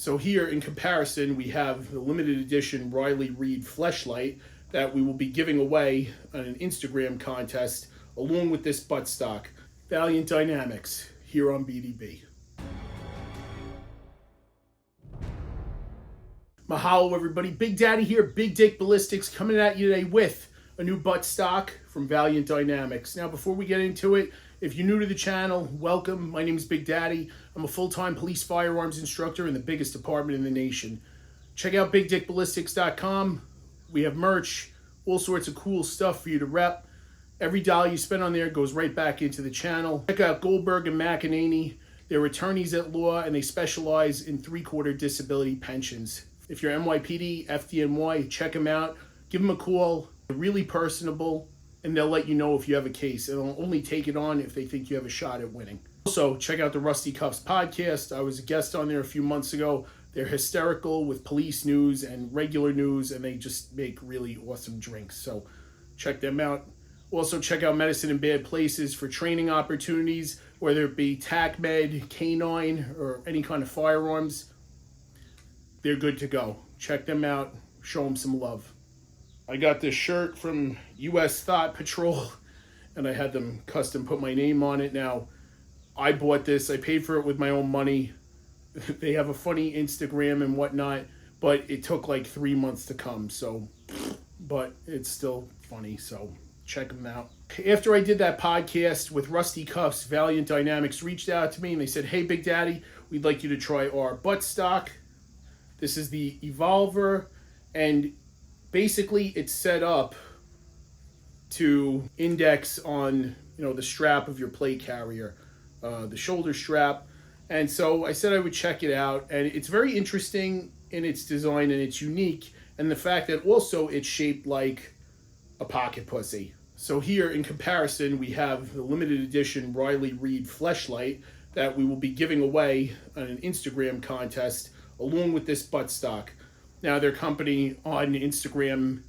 So here in comparison, we have the limited edition Riley Reid fleshlight that we will be giving away on an Instagram contest along with this buttstock. Valiant Dynamics here on BDB. Mahalo everybody, Big Daddy here, Big Dick Ballistics, coming at you today with a new buttstock from Valiant Dynamics. Now before we get into it, if you're new to the channel, welcome. My name is Big Daddy. I'm a full-time police firearms instructor in the biggest department in the nation. Check out BigDickBallistics.com. We have merch, all sorts of cool stuff for you to rep. Every dollar you spend on there goes right back into the channel. Check out Goldberg and McEnany. They're attorneys at law and they specialize in 3/4 disability pensions. If you're NYPD, FDNY, check them out. Give them a call. They're really personable, and they'll let you know if you have a case. And they'll only take it on if they think you have a shot at winning. Also, check out the Rusty Cuffs podcast. I was a guest on there a few months ago. They're hysterical with police news and regular news, and they just make really awesome drinks. So check them out. Also, check out Medicine in Bad Places for training opportunities, whether it be TAC Med, K9, or any kind of firearms. They're good to go. Check them out. Show them some love. I got this shirt from U.S. Thought Patrol, and I had them custom put my name on it. Now, I bought this. I paid for it with my own money. They have a funny Instagram and whatnot, but it took like 3 months to come. So, but it's still funny. So check them out. After I did that podcast with Rusty Cuffs, Valiant Dynamics reached out to me and they said, "Hey, Big Daddy, we'd like you to try our buttstock. This is the EVOLVR, and basically it's set up to index on, the strap of your plate carrier, the shoulder strap." And so I said I would check it out, and it's very interesting in its design and it's unique, and the fact that also it's shaped like a pocket pussy. So here in comparison, we have the limited edition Riley Reid fleshlight that we will be giving away on an Instagram contest along with this buttstock. Now their company on Instagram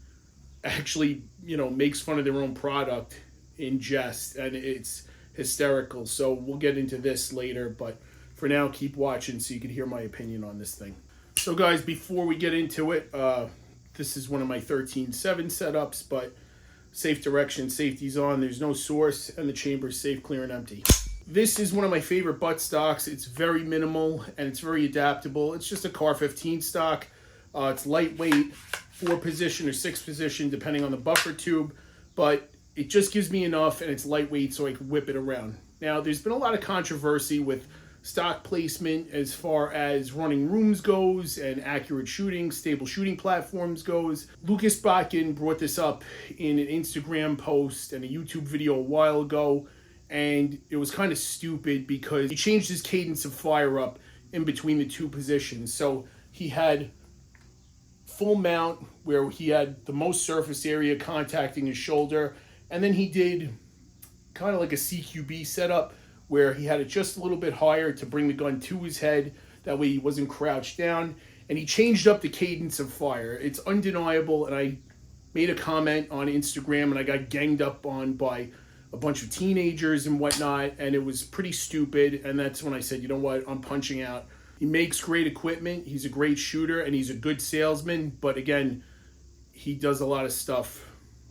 actually, makes fun of their own product in jest, and it's hysterical. So we'll get into this later, but for now, keep watching so you can hear my opinion on this thing. So guys, before we get into it, this is one of my 13.7 setups, but safe direction, safety's on, there's no source, and the chamber's safe, clear, and empty. This is one of my favorite buttstocks. It's very minimal and it's very adaptable. It's just a Car 15 stock. It's lightweight, 4-position or 6-position, depending on the buffer tube, but it just gives me enough and it's lightweight so I can whip it around. Now, there's been a lot of controversy with stock placement as far as running rooms goes and accurate shooting, stable shooting platforms goes. Lucas Botkin brought this up in an Instagram post and a YouTube video a while ago, and it was kind of stupid because he changed his cadence of fire up in between the two positions. So he had full mount where he had the most surface area contacting his shoulder, and then he did kind of like a CQB setup where he had it just a little bit higher to bring the gun to his head. That way he wasn't crouched down, and he changed up the cadence of fire. It's undeniable, and I made a comment on Instagram and I got ganged up on by a bunch of teenagers and whatnot, and it was pretty stupid. And that's when I said, you know what, I'm punching out. He makes great equipment, he's a great shooter, and he's a good salesman, but again, he does a lot of stuff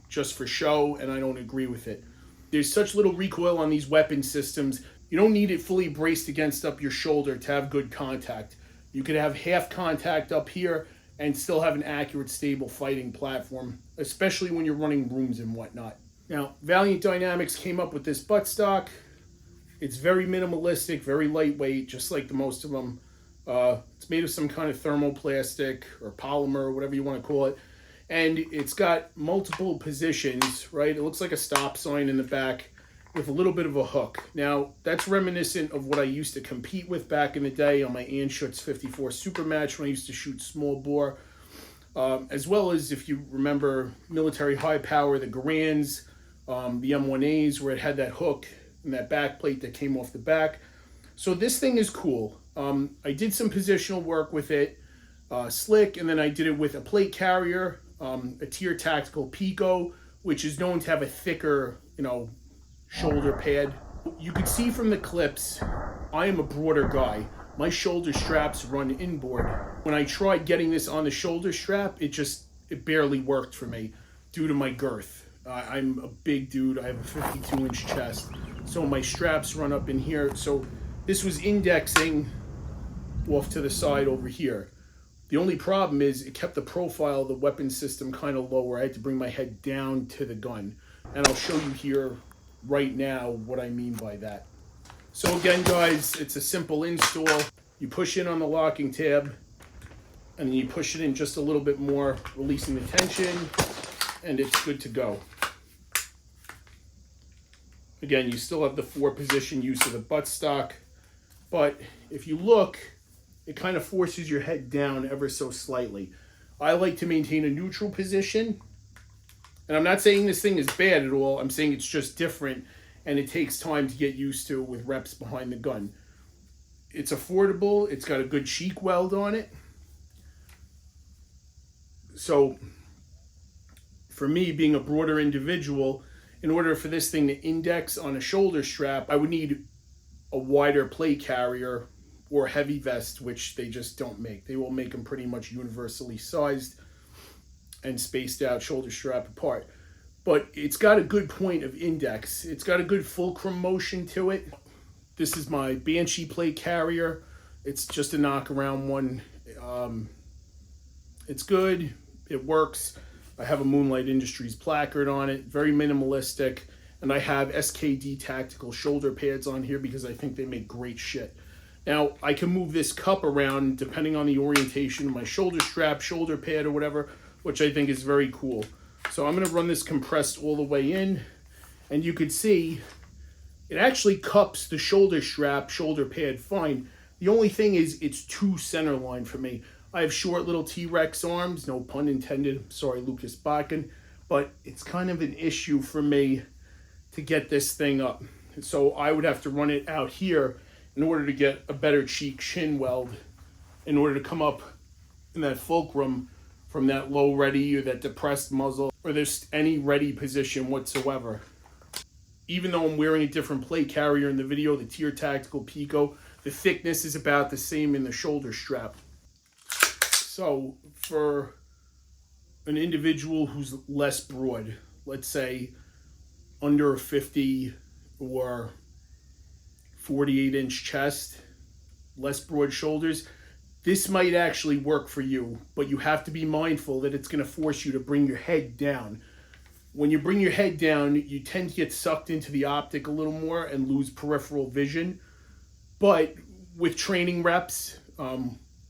just for show, and I don't agree with it. There's such little recoil on these weapon systems. You don't need it fully braced against up your shoulder to have good contact. You could have half contact up here and still have an accurate, stable fighting platform, especially when you're running rooms and whatnot. Now, Valiant Dynamics came up with this buttstock. It's very minimalistic, very lightweight, just like the most of them. It's made of some kind of thermoplastic or polymer, or whatever you want to call it. And it's got multiple positions, right? It looks like a stop sign in the back with a little bit of a hook. Now, that's reminiscent of what I used to compete with back in the day on my Anschutz 54 Supermatch when I used to shoot small bore. As well as, if you remember, military high power, the Garands, the M1As, where it had that hook and that back plate that came off the back. So this thing is cool. I did some positional work with it, slick, and then I did it with a plate carrier, a Tier Tactical Pico, which is known to have a thicker, shoulder pad. You could see from the clips, I am a broader guy. my shoulder straps run inboard. When I tried getting this on the shoulder strap, it barely worked for me due to my girth. I'm a big dude. I have a 52-inch chest, so my straps run up in here. So this was indexing off to the side over here. The only problem is it kept the profile of the weapon system kind of lower. I had to bring my head down to the gun. And I'll show you here right now what I mean by that. So again, guys, it's a simple install. You push in on the locking tab, and then you push it in just a little bit more, releasing the tension, and it's good to go. Again, you still have the 4-position use of the buttstock, but if you look, it kind of forces your head down ever so slightly. I like to maintain a neutral position, and I'm not saying this thing is bad at all. I'm saying it's just different, and it takes time to get used to with reps behind the gun. It's affordable. It's got a good cheek weld on it. So for me, being a broader individual, in order for this thing to index on a shoulder strap, I would need a wider plate carrier or heavy vest, which they just don't make. They will make them pretty much universally sized and spaced out shoulder strap apart. But it's got a good point of index. It's got a good fulcrum motion to it. This is my Banshee plate carrier. It's just a knockaround one. It's good. It works. I have a Moonlight Industries placard on it. Very minimalistic. And I have SKD tactical shoulder pads on here because I think they make great shit. Now, I can move this cup around depending on the orientation of my shoulder strap, shoulder pad, or whatever, which I think is very cool. So I'm going to run this compressed all the way in, and you can see it actually cups the shoulder strap, shoulder pad fine. The only thing is it's too center line for me. I have short little T-Rex arms, no pun intended. Sorry, Lucas Bakken, but it's kind of an issue for me to get this thing up. So I would have to run it out here in order to get a better cheek shin weld, in order to come up in that fulcrum from that low ready or that depressed muzzle or there's any ready position whatsoever. Even though I'm wearing a different plate carrier in the video, the Tier Tactical Pico, the thickness is about the same in the shoulder strap. So for an individual who's less broad, let's say under 50 or 48-inch chest, less broad shoulders, this might actually work for you, but you have to be mindful that it's going to force you to bring your head down. When you bring your head down, you tend to get sucked into the optic a little more and lose peripheral vision. But with training reps,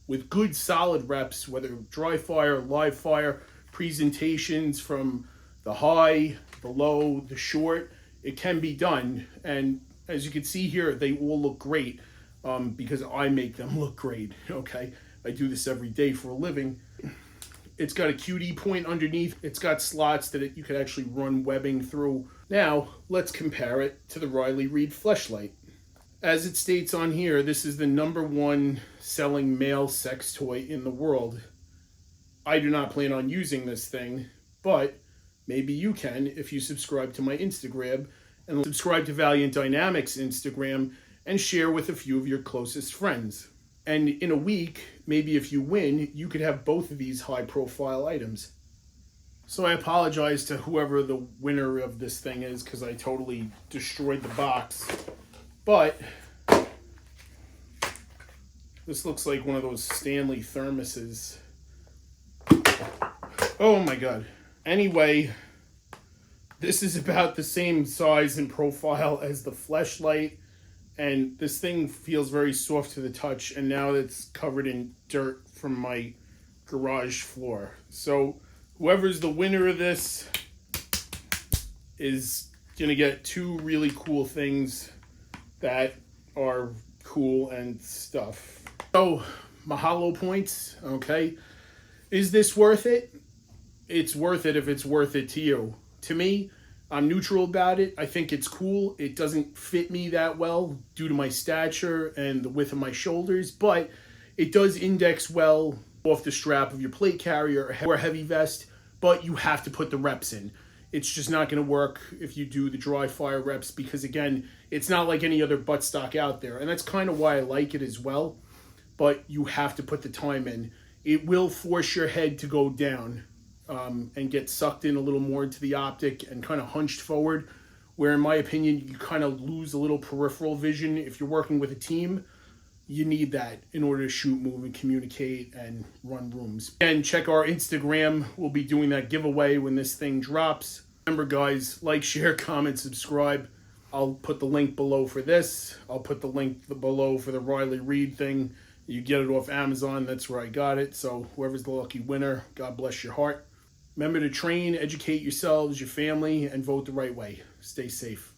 with good solid reps, whether dry fire, live fire, presentations from the high, the low, the short, it can be done. And as you can see here, they all look great because I make them look great, okay? I do this every day for a living. It's got a QD point underneath. It's got slots that you could actually run webbing through. Now, let's compare it to the Riley Reid Fleshlight. As it states on here, this is the #1 selling male sex toy in the world. I do not plan on using this thing, but maybe you can if you subscribe to my Instagram and subscribe to Valiant Dynamics Instagram and share with a few of your closest friends. And in a week, maybe if you win, you could have both of these high-profile items. So I apologize to whoever the winner of this thing is because I totally destroyed the box. But this looks like one of those Stanley thermoses. Oh my God. Anyway, this is about the same size and profile as the Fleshlight. And this thing feels very soft to the touch, and now it's covered in dirt from my garage floor. So whoever's the winner of this is going to get two really cool things that are cool and stuff. So, mahalo points, okay? Is this worth it? It's worth it if it's worth it to you. To me, I'm neutral about it. I think it's cool. It doesn't fit me that well due to my stature and the width of my shoulders, but it does index well off the strap of your plate carrier or heavy vest, but you have to put the reps in. It's just not going to work if you do the dry fire reps because, again, it's not like any other buttstock out there, and that's kind of why I like it as well. but you have to put the time in. It will force your head to go down and get sucked in a little more into the optic and kind of hunched forward, where in my opinion, you kind of lose a little peripheral vision. If you're working with a team, you need that in order to shoot, move, and communicate and run rooms. And check our Instagram. We'll be doing that giveaway when this thing drops. Remember, guys, like, share, comment, subscribe. I'll put the link below for this. I'll put the link below for the Riley Reid thing. You get it off Amazon. That's where I got it. So whoever's the lucky winner, God bless your heart. Remember to train, educate yourselves, your family, and vote the right way. Stay safe.